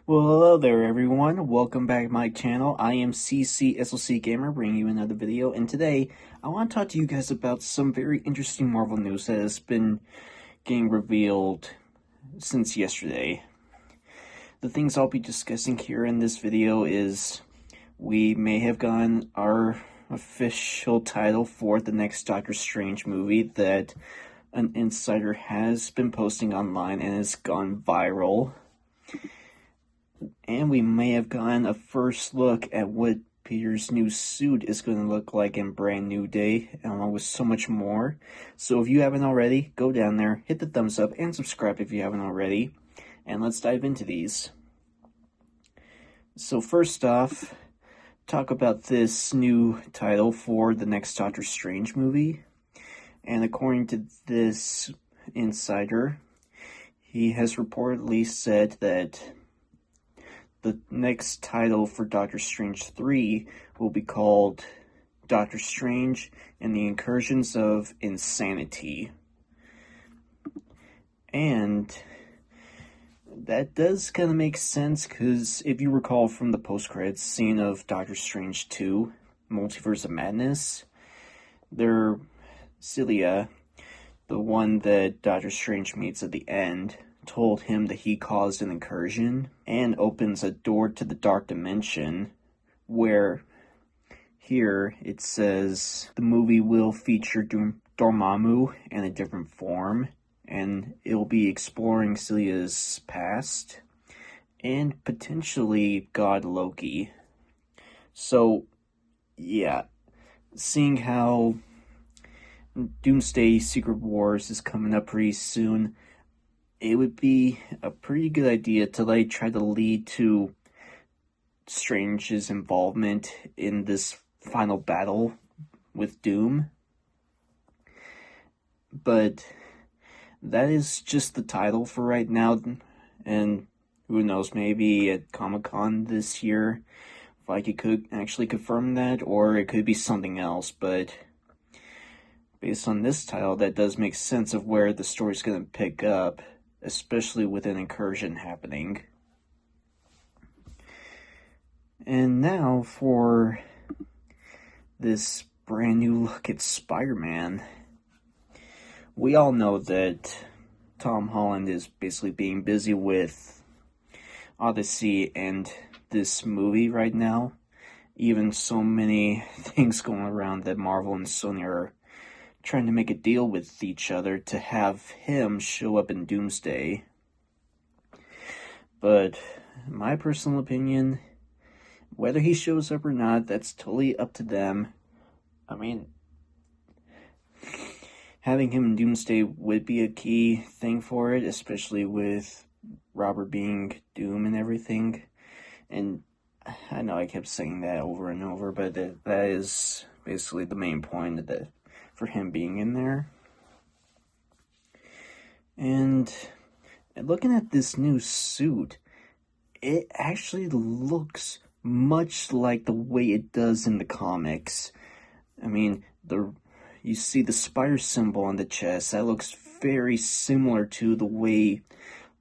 Well, hello there, everyone. Welcome back to my channel. I am CC Gamer, bringing you another video. And today, I want to talk to you guys about some very interesting Marvel news that has been getting revealed since yesterday. The things I'll be discussing here in this video is we may have gotten our official title for the next Doctor Strange movie that an insider has been posting online and has gone viral. And we may have gotten a first look at what Peter's new suit is going to look like in Brand New Day, along with so much more. So if you haven't already, go down there, hit the thumbs up, and subscribe if you haven't already. And let's dive into these. So first off, talk about this new title for the next Doctor Strange movie. And according to this insider, he has reportedly said that the next title for Doctor Strange 3 will be called Doctor Strange and the Incursions of Insanity. And that does kind of make sense, because if you recall from the post-credits scene of Doctor Strange 2, Multiverse of Madness, Celia, the one that Doctor Strange meets at the end, told him that he caused an incursion and opens a door to the dark dimension, where here it says the movie will feature Dormammu in a different form, and it'll be exploring Celia's past and potentially God Loki. So yeah, seeing how Doomsday Secret Wars is coming up pretty soon, it would be a pretty good idea to try to lead to Strange's involvement in this final battle with Doom. But that is just the title for right now, and who knows, maybe at Comic-Con this year, Feige could actually confirm that, or it could be something else. But based on this title, that does make sense of where the story's going to pick up, especially with an incursion happening. And now for this brand new look at Spider-Man. We all know that Tom Holland is basically being busy with Odyssey and this movie right now. Even so many things going around that Marvel and Sony are trying to make a deal with each other to have him show up in Doomsday. But my personal opinion, whether he shows up or not, that's totally up to them. I mean, having him in Doomsday would be a key thing for it, especially with Robert being Doom and everything. And I know I kept saying that over and over, but that is basically the main point for him being in there. And looking at this new suit, it actually looks much like the way it does in the comics. I mean, you see the spider symbol on the chest. That looks very similar to the way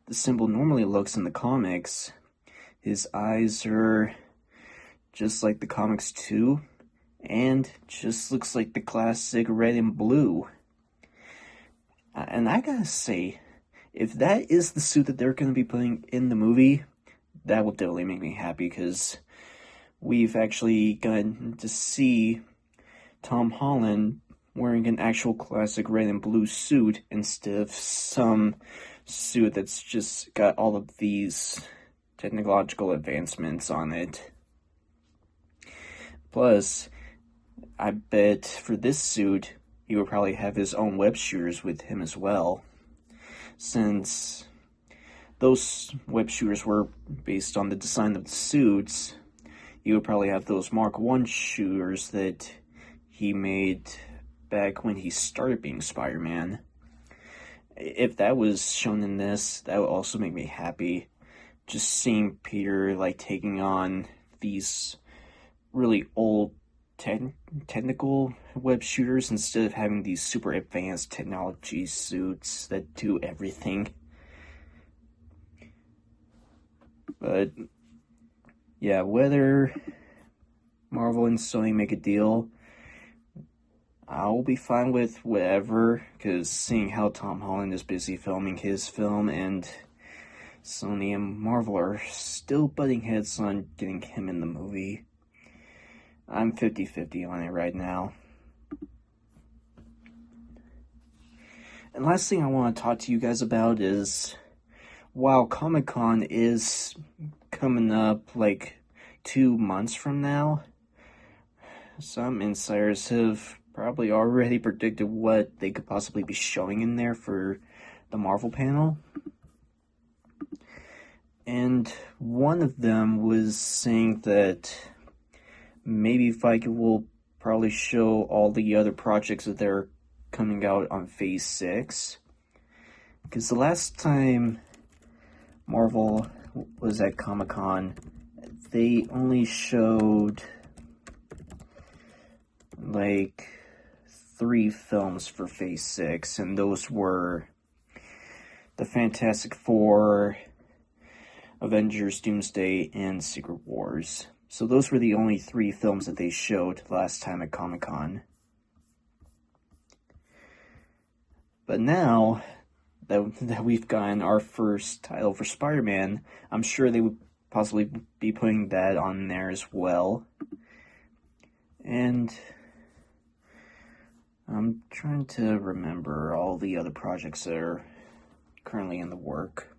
the symbol normally looks in the comics. His eyes are just like the comics too, and just looks like the classic red and blue. And I gotta say, if that is the suit that they're going to be putting in the movie, that will definitely make me happy, because we've actually gotten to see Tom Holland wearing an actual classic red and blue suit instead of some suit that's just got all of these technological advancements on it. Plus, I bet for this suit, he would probably have his own web shooters with him as well, since those web shooters were based on the design of the suits. He would probably have those Mark I shooters that he made back when he started being Spider-Man. If that was shown in this, that would also make me happy. Just seeing Peter taking on these really old technical web shooters instead of having these super advanced technology suits that do everything. But yeah, whether Marvel and Sony make a deal, I'll be fine with whatever, because seeing how Tom Holland is busy filming his film and Sony and Marvel are still butting heads on getting him in the movie, I'm 50-50 on it right now. And last thing I want to talk to you guys about is, while Comic-Con is coming up like 2 months from now, some insiders have probably already predicted what they could possibly be showing in there for the Marvel panel. And one of them was saying that maybe Feige will probably show all the other projects that they're coming out on Phase 6. Because the last time Marvel was at Comic-Con, they only showed like 3 films for Phase 6, and those were the Fantastic Four, Avengers, Doomsday, and Secret Wars. So those were the only 3 films that they showed last time at Comic-Con. But now that we've gotten our first title for Spider-Man, I'm sure they would possibly be putting that on there as well. And I'm trying to remember all the other projects that are currently in the work.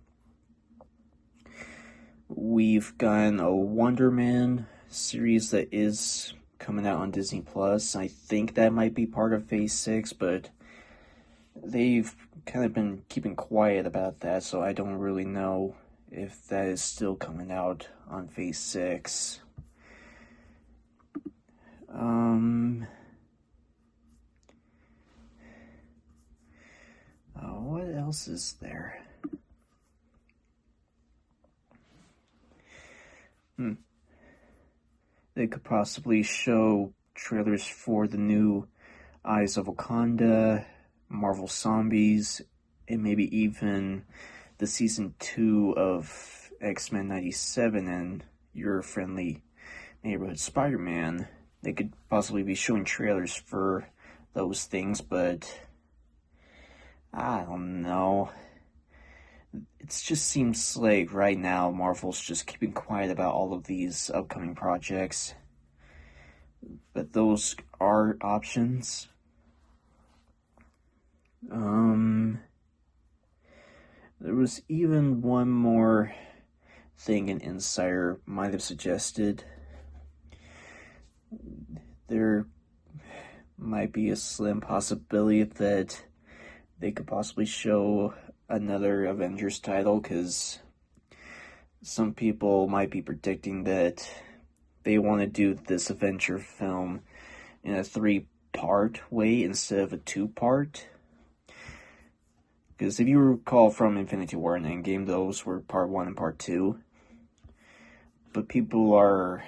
We've gotten a Wonder Man series that is coming out on Disney Plus. I think that might be part of Phase 6, but they've kind of been keeping quiet about that, so I don't really know if that is still coming out on Phase 6. What else is there? They could possibly show trailers for the new Eyes of Wakanda, Marvel Zombies, and maybe even the Season 2 of X-Men 97 and Your Friendly Neighborhood Spider-Man. They could possibly be showing trailers for those things, but I don't know. It just seems like right now Marvel's just keeping quiet about all of these upcoming projects. But those are options. There was even one more thing an insider might have suggested. There might be a slim possibility that they could possibly show another Avengers title, because some people might be predicting that they want to do this Avenger film in a 3-part way instead of a 2-part. Because if you recall from Infinity War and Endgame, those were Part 1 and Part 2. But people are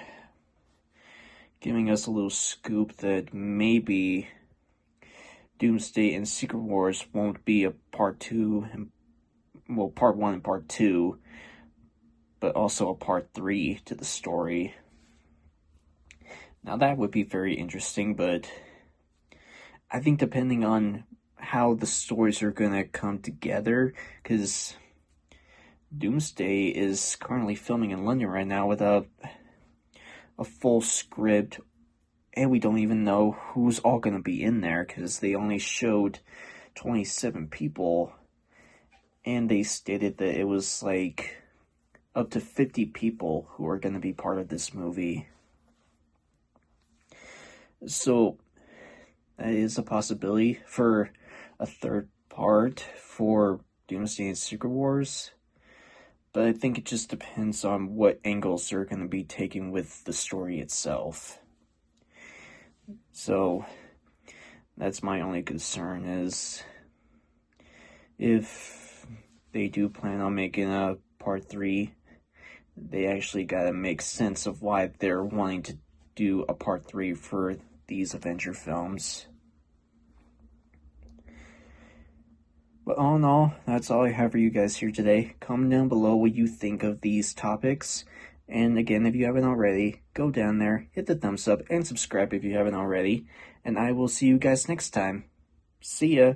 giving us a little scoop that maybe Doomsday and Secret Wars won't be a Part 2, Part 1 and Part 2, but also a Part 3 to the story. Now that would be very interesting, but I think depending on how the stories are gonna come together, because Doomsday is currently filming in London right now without a full script, and we don't even know who's all gonna be in there, because they only showed 27 people, and they stated that it was like up to 50 people who are gonna be part of this movie. So that is a possibility for a 3rd part for Doomsday and Secret Wars, but I think it just depends on what angles they're going to be taking with the story itself. So that's my only concern, is if they do plan on making a Part 3, they actually gotta make sense of why they're wanting to do a Part 3 for these Avenger films. But all in all, that's all I have for you guys here today. Comment down below what you think of these topics. And again, if you haven't already, go down there, hit the thumbs up, and subscribe if you haven't already. And I will see you guys next time. See ya!